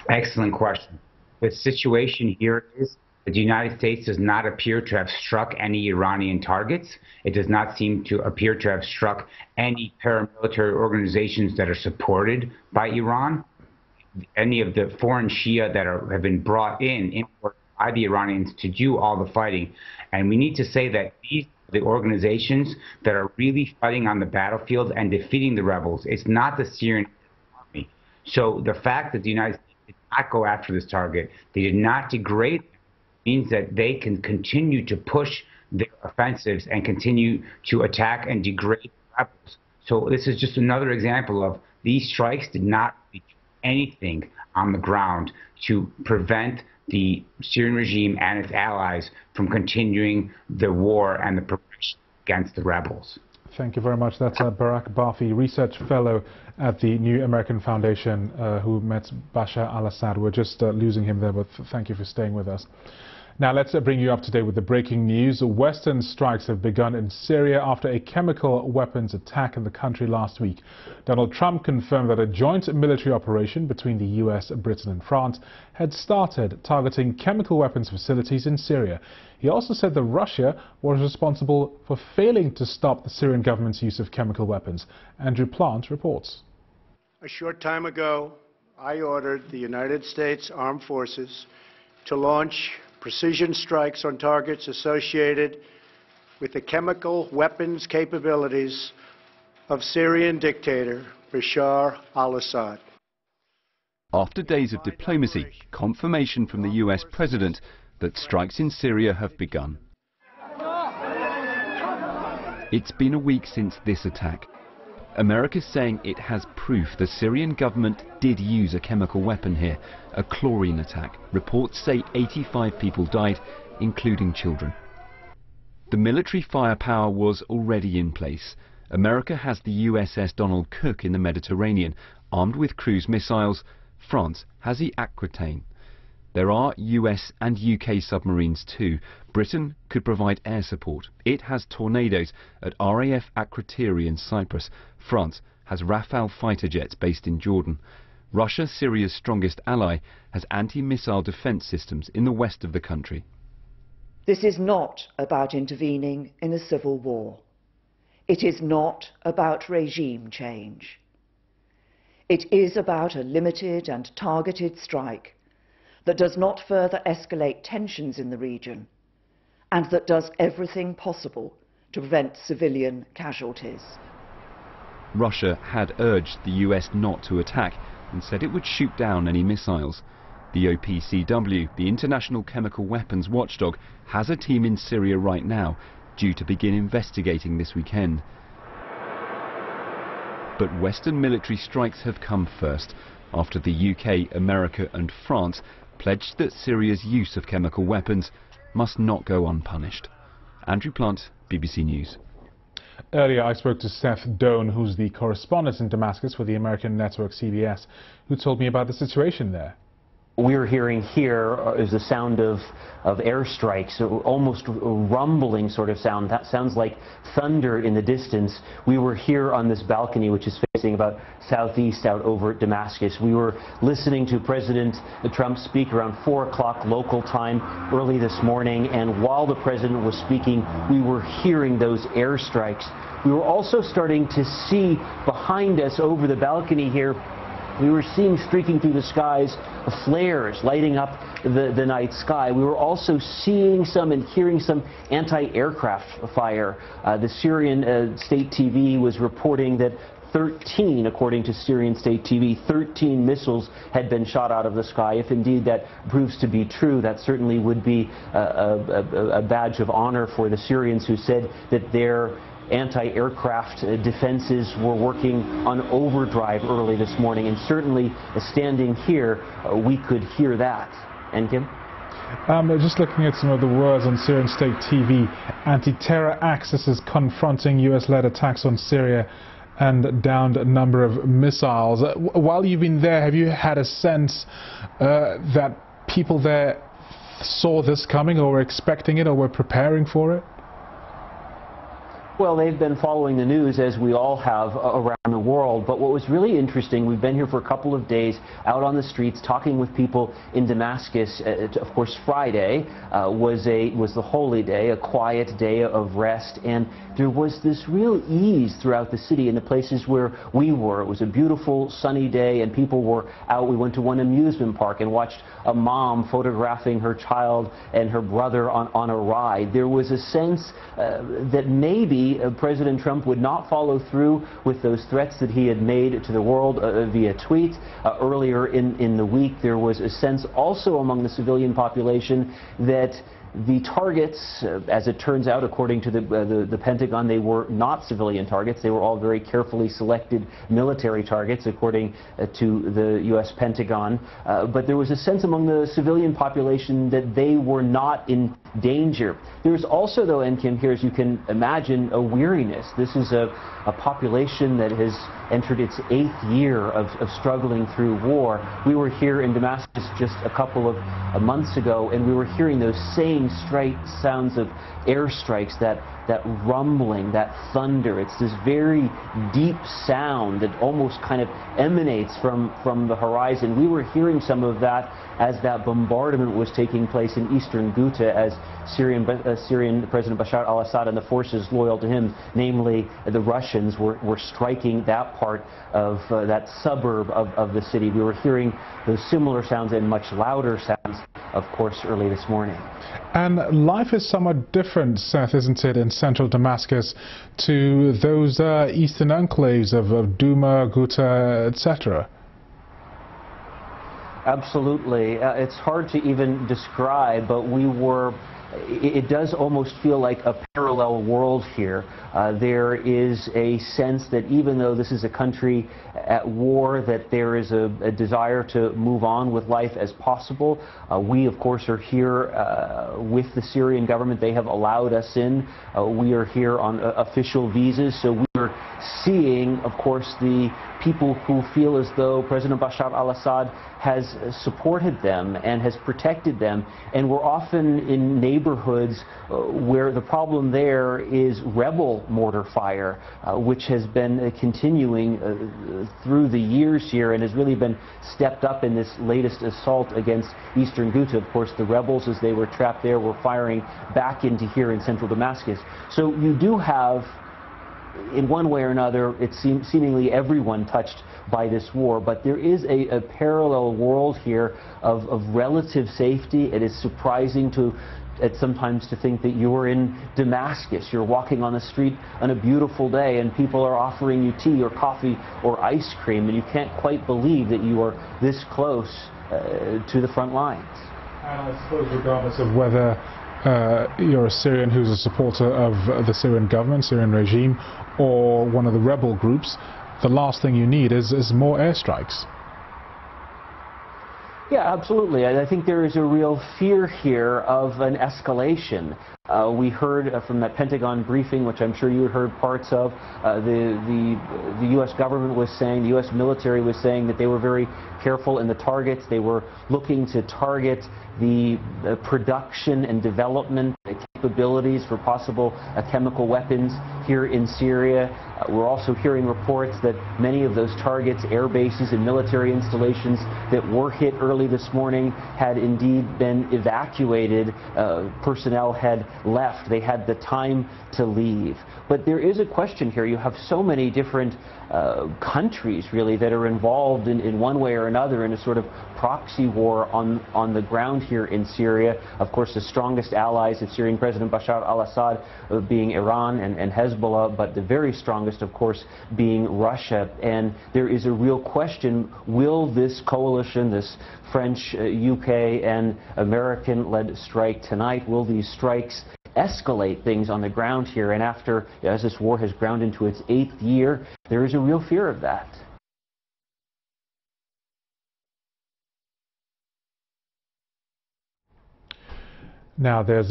Excellent question. The situation here is that the United States does not appear to have struck any Iranian targets. It does not seem to appear to have struck any paramilitary organizations that are supported by Iran. Any of the foreign Shia that have been brought in by the Iranians to do all the fighting. And we need to say that these are the organizations that are really fighting on the battlefield and defeating the rebels. It's not the Syrian army. So the fact that the United States did not go after this target, they did not degrade them, means that they can continue to push their offensives and continue to attack and degrade the rebels. So this is just another example of these strikes did not do anything on the ground to prevent the Syrian regime and its allies from continuing the war and the progression against the rebels. Thank you very much. That's Barak Barfi, research fellow at the New American Foundation, who met Bashar al-Assad. We're just losing him there, but thank you for staying with us. Now let's bring you up to date with the breaking news. Western strikes have begun in Syria after a chemical weapons attack in the country last week. Donald Trump confirmed that a joint military operation between the US, Britain and France had started targeting chemical weapons facilities in Syria. He also said that Russia was responsible for failing to stop the Syrian government's use of chemical weapons. Andrew Plant reports. A short time ago, I ordered the United States Armed Forces to launch precision strikes on targets associated with the chemical weapons capabilities of Syrian dictator Bashar al-Assad. After days of diplomacy, confirmation from the US president that strikes in Syria have begun. It's been a week since this attack. America's saying it has proof the Syrian government did use a chemical weapon here, a chlorine attack. Reports say 85 people died, including children. The military firepower was already in place. America has the USS Donald Cook in the Mediterranean, armed with cruise missiles. France has the Aquitaine. There are US and UK submarines too. Britain could provide air support. It has Tornadoes at RAF Akrotiri in Cyprus. France has Rafale fighter jets based in Jordan. Russia, Syria's strongest ally, has anti-missile defense systems in the west of the country. This is not about intervening in a civil war. It is not about regime change. It is about a limited and targeted strike that does not further escalate tensions in the region and that does everything possible to prevent civilian casualties. Russia had urged the US not to attack and said it would shoot down any missiles. The OPCW, the International Chemical Weapons Watchdog, has a team in Syria right now, due to begin investigating this weekend. But Western military strikes have come first, after the UK, America and France pledged that Syria's use of chemical weapons must not go unpunished. Andrew Plant, BBC News. Earlier, I spoke to Seth Doane, who's the correspondent in Damascus for the American network CBS, who told me about the situation there. We're hearing here is the sound of airstrikes, almost a rumbling sort of sound. That sounds like thunder in the distance. We were here on this balcony, which is facing about southeast out over Damascus. We were listening to President Trump speak around 4 o'clock local time early this morning, and while the president was speaking, we were hearing those airstrikes. We were also starting to see behind us over the balcony here, we were seeing streaking through the skies flares lighting up the night sky. We were also seeing some and hearing some anti-aircraft fire. The Syrian state TV was reporting that 13, according to Syrian state TV, 13 missiles had been shot out of the sky. If indeed that proves to be true, that certainly would be a badge of honor for the Syrians, who said that their anti-aircraft defenses were working on overdrive early this morning, and certainly standing here we could hear that. And Kim? Just looking at some of the words on Syrian state TV, anti-terror axis is confronting US-led attacks on Syria and downed a number of missiles. While you've been there, have you had a sense that people there saw this coming, or were expecting it, or were preparing for it? Well, they've been following the news, as we all have, around the world. But what was really interesting, we've been here for a couple of days out on the streets talking with people in Damascus. Of course, Friday was the holy day, a quiet day of rest, and there was this real ease throughout the city in the places where we were. It was a beautiful sunny day and people were out. We went to one amusement park and watched a mom photographing her child and her brother on a ride. There was a sense that maybe President Trump would not follow through with those threats that he had made to the world via tweet. Earlier in the week, there was a sense also among the civilian population that the targets, as it turns out, according to the Pentagon, they were not civilian targets. They were all very carefully selected military targets, according to the U.S. Pentagon. But there was a sense among the civilian population that they were not in danger. There's also, though, and Kim, here, as you can imagine, a weariness. This is a population that has entered its 8th year of struggling through war. We were here in Damascus just a couple of months ago, and we were hearing those same straight sounds of airstrikes, that rumbling, that thunder. It's this very deep sound that almost kind of emanates from the horizon. We were hearing some of that as that bombardment was taking place in eastern Ghouta, as Syrian President Bashar al-Assad and the forces loyal to him, namely the Russians, were striking that part of that suburb of the city. We were hearing those similar sounds and much louder sounds, of course, early this morning. And life is somewhat different, Seth, isn't it, in central Damascus to those eastern enclaves of Douma, Ghouta, etc.? Absolutely. It's hard to even describe, but it does almost feel like a parallel world here. There is a sense that even though this is a country at war, that there is a desire to move on with life as possible. We, of course, are here with the Syrian government. They have allowed us in. We are here on official visas, so we are we're seeing, of course, the people who feel as though President Bashar al-Assad has supported them and has protected them, and we're often in neighborhoods where the problem there is rebel mortar fire, which has been continuing through the years here and has really been stepped up in this latest assault against eastern Ghouta. Of course, the rebels, as they were trapped there, were firing back into here in central Damascus. So you do have, in one way or another, it seems seemingly everyone touched by this war, but there is a parallel world here of relative safety. It is surprising sometimes to think that you're in Damascus. You're walking on the street on a beautiful day and people are offering you tea or coffee or ice cream, and you can't quite believe that you are this close to the front lines. And I suppose regardless of whether you're a Syrian who's a supporter of the Syrian government, Syrian regime, or one of the rebel groups, the last thing you need is more airstrikes. Yeah, absolutely. I think there is a real fear here of an escalation. We heard from that Pentagon briefing, which I'm sure you heard parts of, the U.S. government was saying, the U.S. military was saying that they were very careful in the targets. They were looking to target the production and development capabilities for possible chemical weapons here in Syria. We're also hearing reports that many of those targets, air bases and military installations that were hit early this morning, had indeed been evacuated. Personnel had left. They had the time to leave. But there is a question here. You have so many different countries, really, that are involved in one way or another in a sort of proxy war on the ground here in Syria. Of course, the strongest allies of Syrian President Bashar al-Assad being Iran and Hezbollah, but the very strongest, of course, being Russia. And there is a real question, will this coalition, this French, UK, and American-led strike tonight, will these strikes escalate things on the ground here? And after, as this war has ground into its 8th year, there is a real fear of that. Now, that's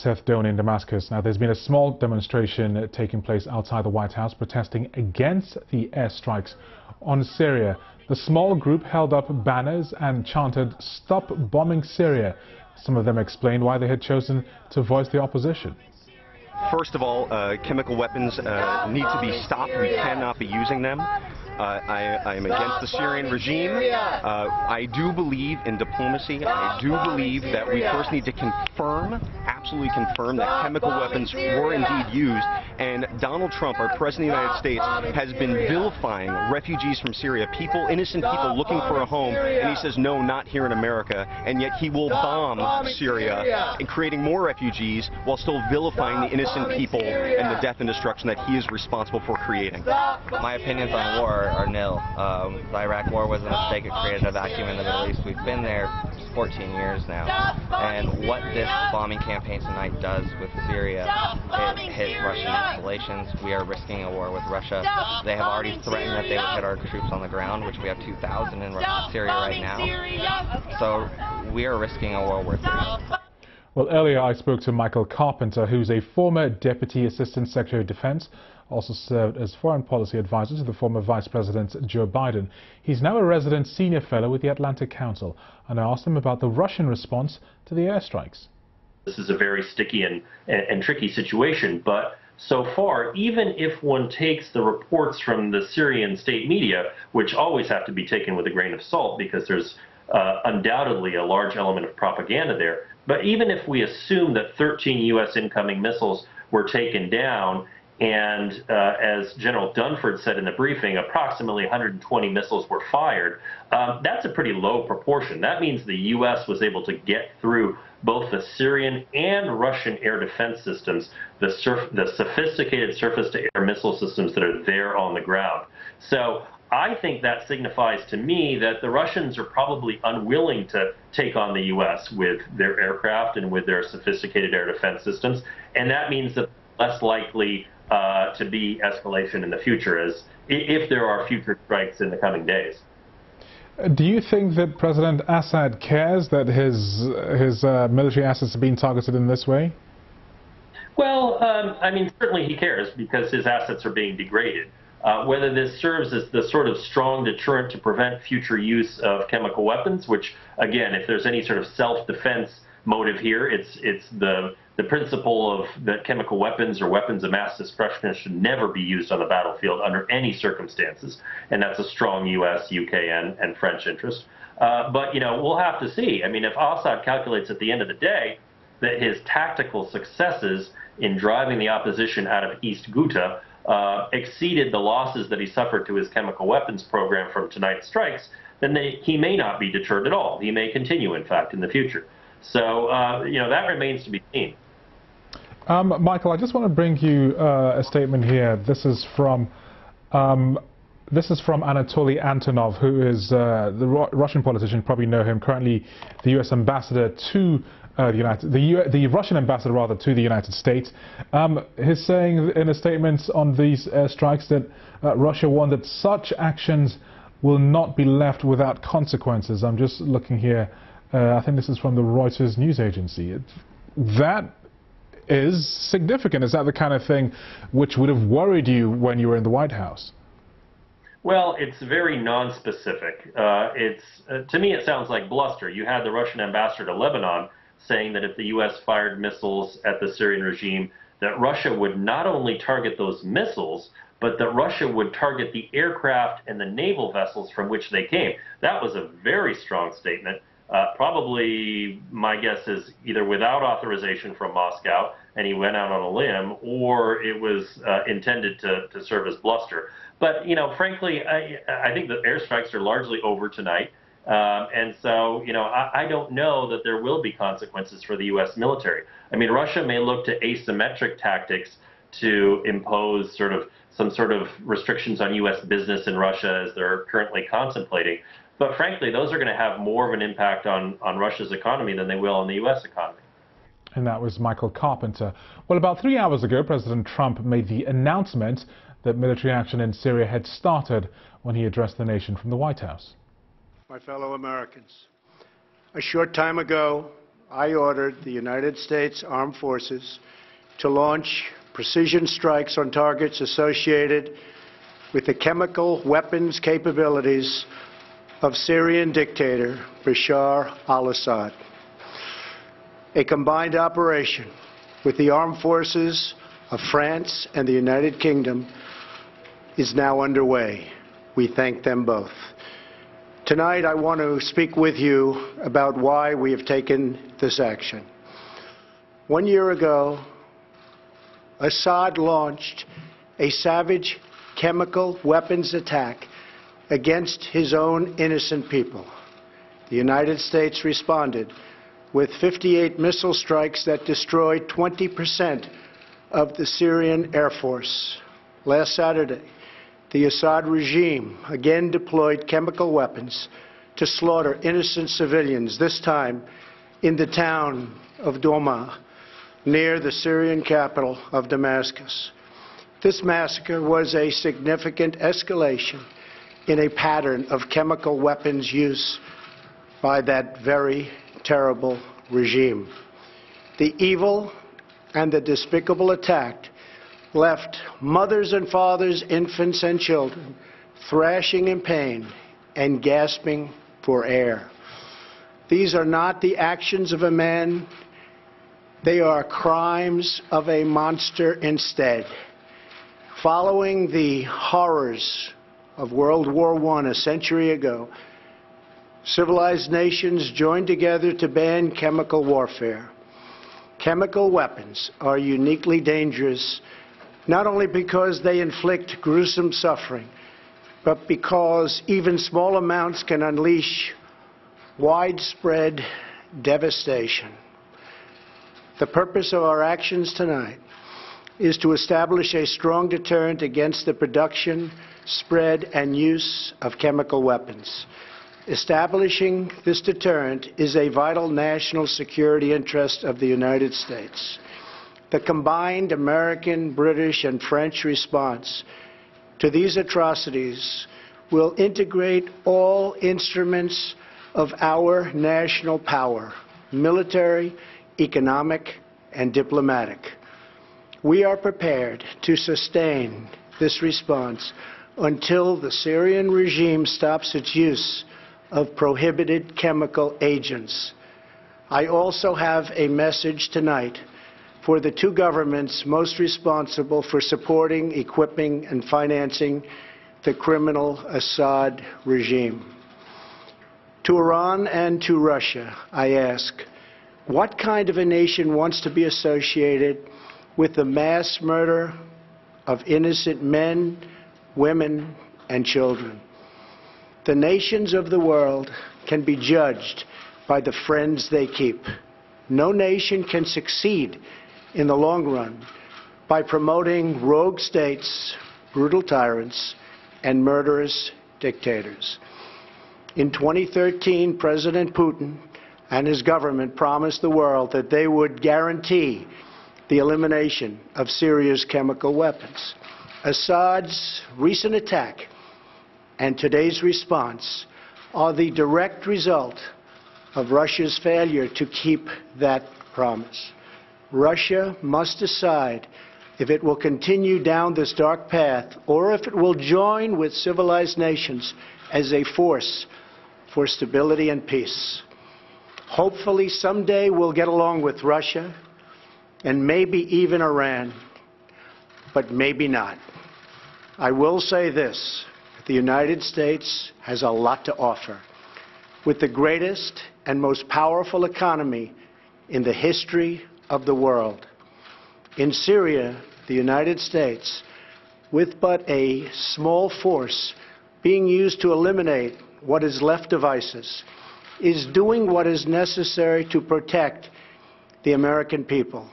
Seth Doane in Damascus. Now, there's been a small demonstration taking place outside the White House protesting against the airstrikes on Syria. The small group held up banners and chanted, "Stop bombing Syria." Some of them explained why they had chosen to voice the opposition. First of all, chemical weapons need to be stopped. We cannot be using them. I am against the Syrian regime. I do believe in diplomacy. I do believe that we first need to absolutely confirm that chemical weapons were indeed used. And Donald Trump, our President of the United States, has been vilifying refugees from Syria, innocent people looking for a home, and he says, no, not here in America. And yet he will bomb Syria and creating more refugees while still vilifying the innocent people and the death and destruction that he is responsible for creating. My opinions on war are nil. The Iraq War was a mistake. It created a vacuum in the Middle East. We've been there 14 years now. And what this bombing campaign tonight does with Syria, it hit Russian installations. We are risking a war with Russia. They have already threatened that they would hit our troops on the ground, which we have 2,000 in Syria right now. So we are risking a World War III. Well, earlier I spoke to Michael Carpenter, who's a former Deputy Assistant Secretary of Defense, also served as foreign policy advisor to the former Vice President Joe Biden. He's now a resident senior fellow with the Atlantic Council, and I asked him about the Russian response to the airstrikes. This is a very sticky and tricky situation, but so far, even if one takes the reports from the Syrian state media, which always have to be taken with a grain of salt because there's undoubtedly a large element of propaganda there, but even if we assume that 13 U.S. incoming missiles were taken down, and as General Dunford said in the briefing, approximately 120 missiles were fired, that's a pretty low proportion. That means the U.S. was able to get through both the Syrian and Russian air defense systems, the sophisticated surface-to-air missile systems that are there on the ground. So I think that signifies to me that the Russians are probably unwilling to take on the U.S. with their aircraft and with their sophisticated air defense systems, and that means that less likely to be escalation in the future, as if there are future strikes in the coming days. Do you think that President Assad cares that his military assets are being targeted in this way? Well, I mean, certainly he cares because his assets are being degraded. Whether this serves as the sort of strong deterrent to prevent future use of chemical weapons, which, again, if there's any sort of self-defense motive here, it's the principle of that chemical weapons or weapons of mass destruction should never be used on the battlefield under any circumstances, and that's a strong U.S., U.K., and French interest. But, you know, we'll have to see. I mean, if Assad calculates at the end of the day that his tactical successes in driving the opposition out of East Ghouta exceeded the losses that he suffered to his chemical weapons program from tonight's strikes, then he may not be deterred at all. He may continue, in fact, in the future. So, you know, that remains to be seen. Michael, I just want to bring you a statement here. This is from Anatoly Antonov, who is the Russian politician. You probably know him. Currently, the U.S. ambassador to the Russian ambassador rather to the United States. He's saying in a statement on these airstrikes that Russia warned that such actions will not be left without consequences. I'm just looking here. I think this is from the Reuters news agency. That is significant. Is that the kind of thing which would have worried you when you were in the White House? Well, it's very non-specific. To me, it sounds like bluster. You had the Russian ambassador to Lebanon saying that if the U.S. fired missiles at the Syrian regime, that Russia would not only target those missiles, but that Russia would target the aircraft and the naval vessels from which they came. That was a very strong statement. Probably, my guess is either without authorization from Moscow, and he went out on a limb, or it was intended to serve as bluster. But, you know, frankly, I think the airstrikes are largely over tonight. And so, you know, I don't know that there will be consequences for the U.S. military. I mean, Russia may look to asymmetric tactics to impose some sort of restrictions on U.S. business in Russia as they're currently contemplating. But frankly, those are going to have more of an impact on Russia's economy than they will on the U.S. economy. And that was Michael Carpenter. Well, about 3 hours ago, President Trump made the announcement that military action in Syria had started when he addressed the nation from the White House. My fellow Americans, a short time ago, I ordered the United States Armed Forces to launch precision strikes on targets associated with the chemical weapons capabilities of Syrian dictator Bashar al-Assad. A combined operation with the armed forces of France and the United Kingdom is now underway. We thank them both. Tonight, I want to speak with you about why we have taken this action. 1 year ago, Assad launched a savage chemical weapons attack against his own innocent people. The United States responded with 58 missile strikes that destroyed 20% of the Syrian Air Force. Last Saturday, the Assad regime again deployed chemical weapons to slaughter innocent civilians, this time in the town of Douma, near the Syrian capital of Damascus. This massacre was a significant escalation in a pattern of chemical weapons use by that very terrible regime. The evil and the despicable attack left mothers and fathers, infants and children thrashing in pain and gasping for air. These are not the actions of a man. They are crimes of a monster instead. Following the horrors of World War I a century ago, civilized nations joined together to ban chemical warfare. Chemical weapons are uniquely dangerous, not only because they inflict gruesome suffering, but because even small amounts can unleash widespread devastation. The purpose of our actions tonight is to establish a strong deterrent against the production, spread, and use of chemical weapons. Establishing this deterrent is a vital national security interest of the United States. The combined American, British, and French response to these atrocities will integrate all instruments of our national power, military, economic, and diplomatic. We are prepared to sustain this response until the Syrian regime stops its use of prohibited chemical agents. I also have a message tonight for the two governments most responsible for supporting, equipping, and financing the criminal Assad regime. To Iran and to Russia, I ask, what kind of a nation wants to be associated with the mass murder of innocent men, women, and children? The nations of the world can be judged by the friends they keep. No nation can succeed in the long run by promoting rogue states, brutal tyrants, and murderous dictators. In 2013, President Putin and his government promised the world that they would guarantee the elimination of Syria's chemical weapons. Assad's recent attack and today's response are the direct result of Russia's failure to keep that promise. Russia must decide if it will continue down this dark path or if it will join with civilized nations as a force for stability and peace. Hopefully someday we'll get along with Russia and maybe even Iran, but maybe not. I will say this, the United States has a lot to offer. With the greatest and most powerful economy in the history of the world. In Syria, the United States, with but a small force being used to eliminate what is left of ISIS, is doing what is necessary to protect the American people.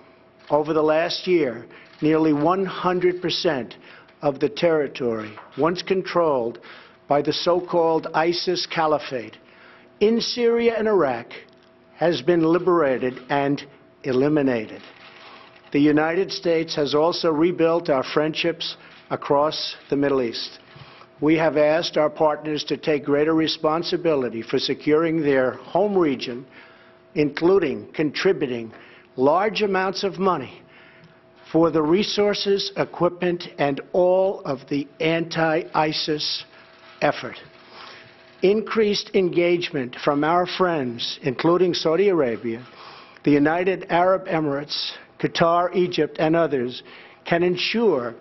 Over the last year, nearly 100% of the territory once controlled by the so-called ISIS Caliphate in Syria and Iraq has been liberated and eliminated. The United States has also rebuilt our friendships across the Middle East. We have asked our partners to take greater responsibility for securing their home region, including contributing large amounts of money for the resources, equipment, and all of the anti-ISIS effort. Increased engagement from our friends, including Saudi Arabia, the United Arab Emirates, Qatar, Egypt, and others, can ensure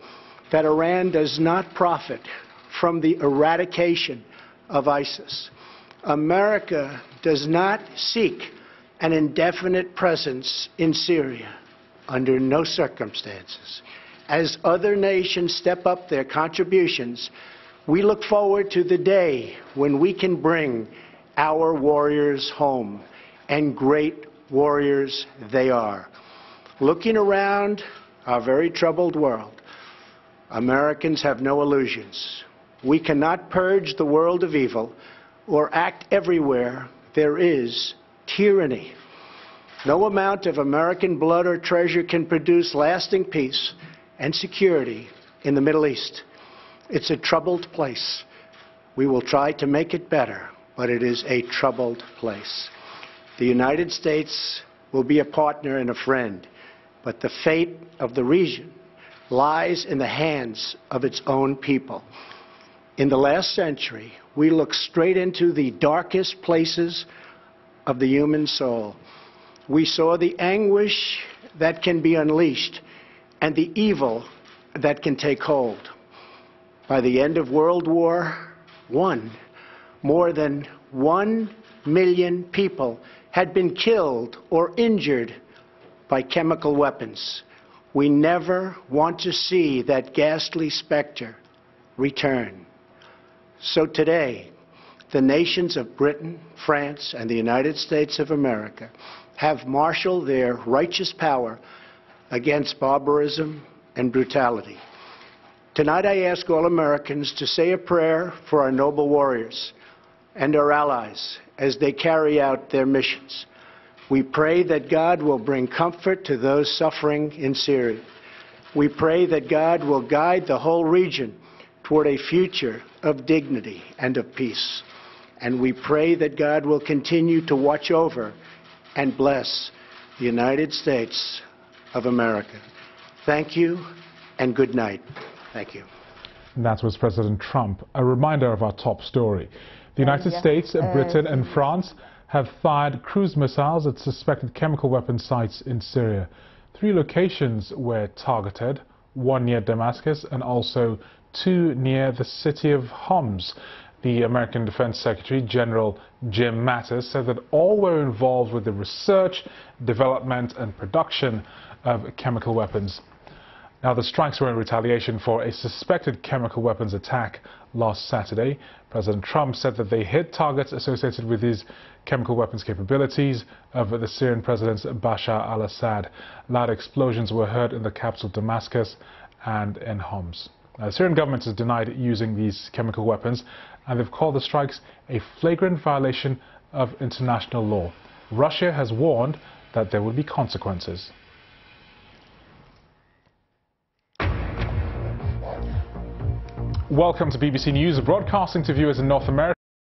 that Iran does not profit from the eradication of ISIS. America does not seek an indefinite presence in Syria under no circumstances. As other nations step up their contributions, we look forward to the day when we can bring our warriors home, and great warriors they are. Looking around our very troubled world, Americans have no illusions. We cannot purge the world of evil or act everywhere there is tyranny. No amount of American blood or treasure can produce lasting peace and security in the Middle East. It's a troubled place. We will try to make it better, but it is a troubled place. The United States will be a partner and a friend, but the fate of the region lies in the hands of its own people. In the last century, we looked straight into the darkest places of the human soul. We saw the anguish that can be unleashed and the evil that can take hold. By the end of World War I, more than 1 million people had been killed or injured by chemical weapons. We never want to see that ghastly specter return. So today, the nations of Britain, France, and the United States of America have marshaled their righteous power against barbarism and brutality. Tonight I ask all Americans to say a prayer for our noble warriors and our allies as they carry out their missions. We pray that God will bring comfort to those suffering in Syria. We pray that God will guide the whole region toward a future of dignity and of peace. And we pray that God will continue to watch over and bless the United States of America. Thank you and good night. Thank you. And that was President Trump. A reminder of our top story. The United States, Britain and France have fired cruise missiles at suspected chemical weapon sites in Syria. 3 locations were targeted, 1 near Damascus and also 2 near the city of Homs. The American Defense Secretary General Jim Mattis said that all were involved with the research, development and production of chemical weapons. Now, the strikes were in retaliation for a suspected chemical weapons attack last Saturday. President Trump said that they hit targets associated with his chemical weapons capabilities of the Syrian President Bashar al-Assad. Loud explosions were heard in the capital Damascus and in Homs. Now, the Syrian government has denied using these chemical weapons, and they've called the strikes a flagrant violation of international law. Russia has warned that there will be consequences. Welcome to BBC News, broadcasting to viewers in North America.